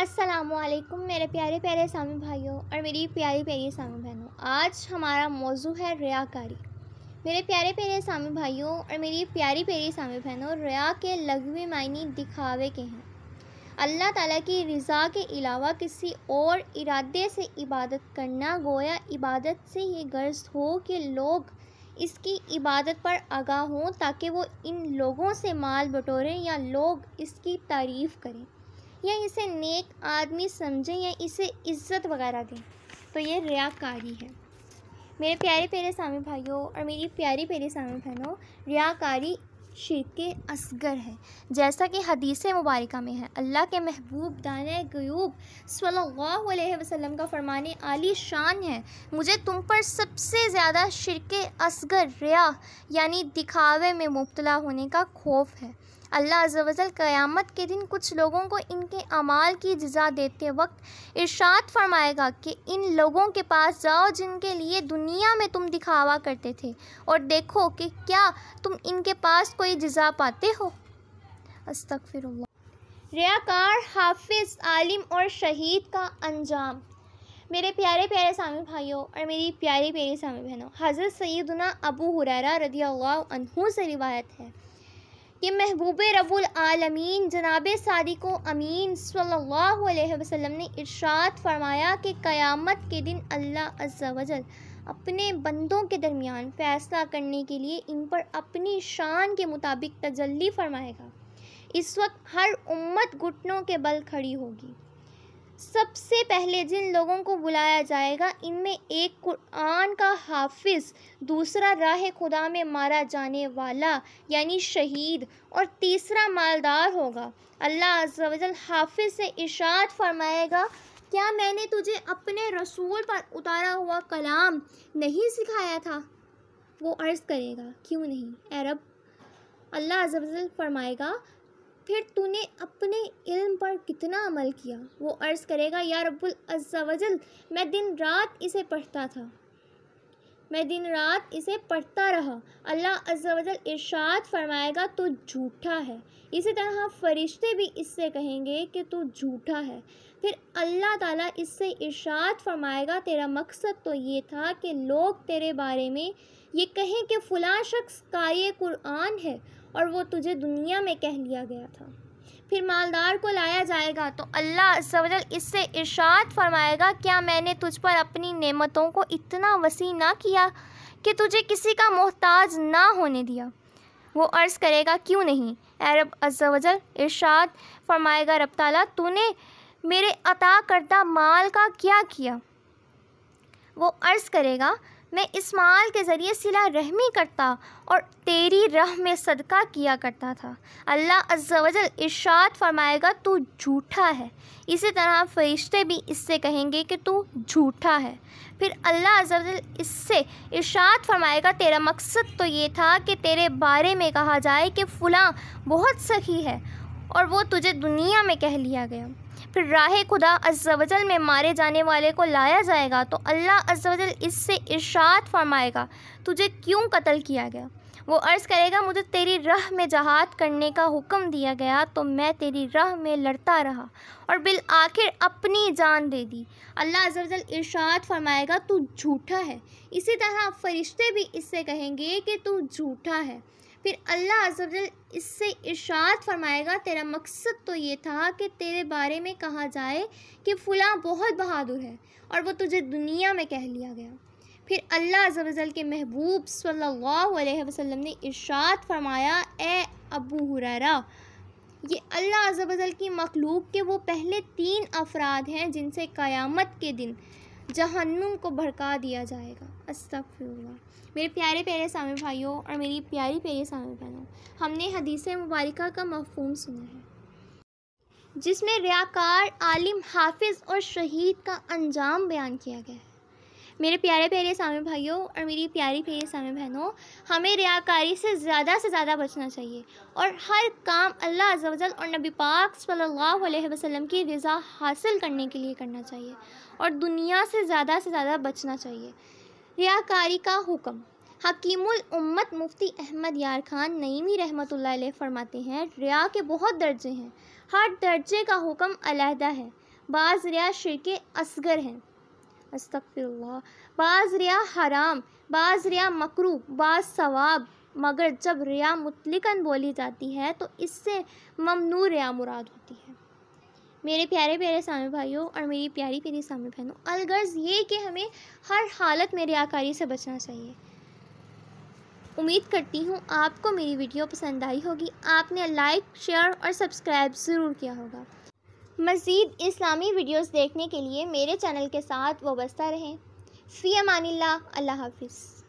अस्सलामुअलैकुम मेरे प्यारे प्यारे इस्लामी भाइयों और मेरी प्यारी प्यारी इस्लामी बहनों। आज हमारा मौजू है रियाकारी। मेरे प्यारे प्यारे इस्लामी भाइयों और मेरी प्यारी प्यारी इस्लामी बहनों, रिया के लग़वी मायने दिखावे के हैं। अल्लाह ताला की रज़ा के अलावा किसी और इरादे से इबादत करना गोया इबादत से ये गर्ज हो कि लोग इसकी इबादत पर आगाह हों ताकि वो इन लोगों से माल बटोरें या लोग इसकी तारीफ़ करें या इसे नेक आदमी समझें या इसे इज़्ज़त वगैरह दें, तो ये रियाकारी है। मेरे प्यारे प्यारे इस्लामी भाइयों और मेरी प्यारी प्यारी इस्लामी बहनों, रियाकारी शिर्के असगर है, जैसा कि हदीस मुबारका में है। अल्लाह के महबूब दाने गयूब सल्लल्लाहु अलैहि वसल्लम का फरमाने आली शान है, मुझे तुम पर सबसे ज़्यादा शिर्के असगर रिया यानी दिखावे में मुब्तला होने का खौफ है। अल्लाह अज़्ज़ा वजल क़यामत के दिन कुछ लोगों को इनके अमाल की जज़ा देते वक्त इरशाद फरमाएगा कि इन लोगों के पास जाओ जिनके लिए दुनिया में तुम दिखावा करते थे और देखो कि क्या तुम इनके पास कोई जज़ा पाते हो। अस्तग़फिरुल्लाह। रियाकार, हाफिज़, आलिम और शहीद का अंजाम। मेरे प्यारे प्यारे इस्लामी भाइयों और मेरी प्यारी प्यारी इस्लामी बहनों, हज़रत सैयदना अबू हुरैरा रज़ियल्लाहु अन्हु से रिवायत है कि महबूब रब्बुल आलमीन जनाब सादिक़ अमीन सल्लल्लाहु अलैहि वसल्लम ने इरशाद फरमाया कि क़यामत के दिन अल्लाह अज़्ज़ा वजल अपने बंदों के दरमियान फ़ैसला करने के लिए इन पर अपनी शान के मुताबिक तजल्ली फरमाएगा। इस वक्त हर उम्मत घुटनों के बल खड़ी होगी। सबसे पहले जिन लोगों को बुलाया जाएगा इनमें एक कुरान का हाफिज़, दूसरा राह खुदा में मारा जाने वाला यानी शहीद और तीसरा मालदार होगा। अल्लाह अज़्ज़ा वजल हाफिज़ से इरशाद फरमाएगा, क्या मैंने तुझे अपने रसूल पर उतारा हुआ कलाम नहीं सिखाया था? वो अर्ज़ करेगा, क्यों नहीं ए रब। अल्लाह अज़्ज़ा वजल फरमाएगा, फिर तूने अपने इल्म पर कितना अमल किया? वो अर्ज़ करेगा, या रब्बुल अज़्ज़ा वजल, मैं दिन रात इसे पढ़ता रहा। अल्लाह अज़्ज़ा वजल इरशाद फरमाएगा, तू झूठा है। इसी तरह फ़रिश्ते भी इससे कहेंगे कि तू झूठा है। फिर अल्लाह ताला इससे इरशाद फरमाएगा, तेरा मकसद तो ये था कि लोग तेरे बारे में ये कहें कि फ़लाँ शख्स क़ारी कुरान है और वो तुझे दुनिया में कह लिया गया था। फिर मालदार को लाया जाएगा तो अल्लाह अज़्ज़ा वजल इससे इरशाद फरमाएगा, क्या मैंने तुझ पर अपनी नेमतों को इतना वसी ना किया कि तुझे किसी का मोहताज ना होने दिया? वो अर्ज़ करेगा, क्यों नहीं ए रब अज़्ज़ा वजल। इरशाद फरमाएगा, रब ताला, तूने मेरे अता करदा माल का क्या किया? वो अर्ज़ करेगा, मैं इस माल के ज़रिए सिला रहमी करता और तेरी राह में सदका किया करता था। अल्लाह अज़्ज़ा वजल इरशाद फरमाएगा, तू झूठा है। इसी तरह फ़रिश्ते भी इससे कहेंगे कि तू झूठा है। फिर अल्लाह अज़्ज़ा वजल इससे इरशाद फरमाएगा, तेरा मकसद तो ये था कि तेरे बारे में कहा जाए कि फ़लाँ बहुत सखी है और वो तुझे दुनिया में कह लिया गया। फिर राह खुदा अज़्ज़ा वजल में मारे जाने वाले को लाया जाएगा तो अल्लाह अज़्ज़ा वजल इससे इरशाद फरमाएगा, तुझे क्यों कत्ल किया गया? वो अर्ज़ करेगा, मुझे तेरी राह में जहाद करने का हुक्म दिया गया तो मैं तेरी राह में लड़ता रहा और बिल आखिर अपनी जान दे दी। अल्लाह अज़्ज़ा वजल इरशाद फरमाएगा, तू झूठा है। इसी तरह फ़रिश्ते भी इससे कहेंगे कि तू झूठा है। फिर अल्लाह अज़्ज़ा वजल इससे इरशाद फरमाएगा, तेरा मकसद तो ये था कि तेरे बारे में कहा जाए कि फ़लाँ बहुत बहादुर है और वो तुझे दुनिया में कह लिया गया। फिर अल्लाह अज़्ज़ा वजल के महबूब सल्लल्लाहु अलैहि वसल्लम ने इरशाद फरमाया, ए अबू हुरैरा, ये अल्लाह अज़्ज़ा वजल की मखलूक के वो पहले 3 अफराद हैं जिनसे क़यामत के दिन जहन्नुम को भड़का दिया जाएगा। अस्तग़फिरुल्लाह। मेरे प्यारे प्यारे इस्लामी भाइयों और मेरी प्यारी प्यारी इस्लामी बहनों, हमने हदीस मुबारका का मफ़हूम सुना है जिसमें रियाकार, आलिम, हाफिज़ और शहीद का अंजाम बयान किया गया है। मेरे प्यारे प्यारे इस्लामी भाइयों और मेरी प्यारी प्यारी इस्लामी बहनों, हमें रियाकारी से ज़्यादा बचना चाहिए और हर काम अल्लाह अज़्ज़ा वजल और नबी पाक सल्लल्लाहु अलैहि वसल्लम की रज़ा हासिल करने के लिए करना चाहिए और दुनिया से ज़्यादा बचना चाहिए। रियाकारी का हुक्म। हकीमुल उम्मत मुफ्ती अहमद यार खान नईमी रहमतुल्लाह अलैह फरमाते हैं, रिया के बहुत दर्जे हैं, हर दर्जे का हुक्म अलहदा है। बाज़ रिया शिर्के असगर हैं, अस्तग़फिरुल्लाह। बाज़ रिया हराम, बाज़ रिया मकरूह, बाज़ सवाब, मगर जब रिया मुतलकन बोली जाती है तो इससे ममनू रिया मुराद होती है। मेरे प्यारे प्यारे इस्लामी भाइयों और मेरी प्यारी प्यारी इस्लामी बहनों, अलगर्ज़ ये कि हमें हर हालत में रियाकारी से बचना चाहिए। उम्मीद करती हूँ आपको मेरी वीडियो पसंद आई होगी। आपने लाइक, शेयर और सब्सक्राइब ज़रूर किया होगा। मज़ीद इस्लामी वीडियोस देखने के लिए मेरे चैनल के साथ वाबस्ता रहें। फ़ी अमानिल्लाह, अल्लाह हाफ़िज़।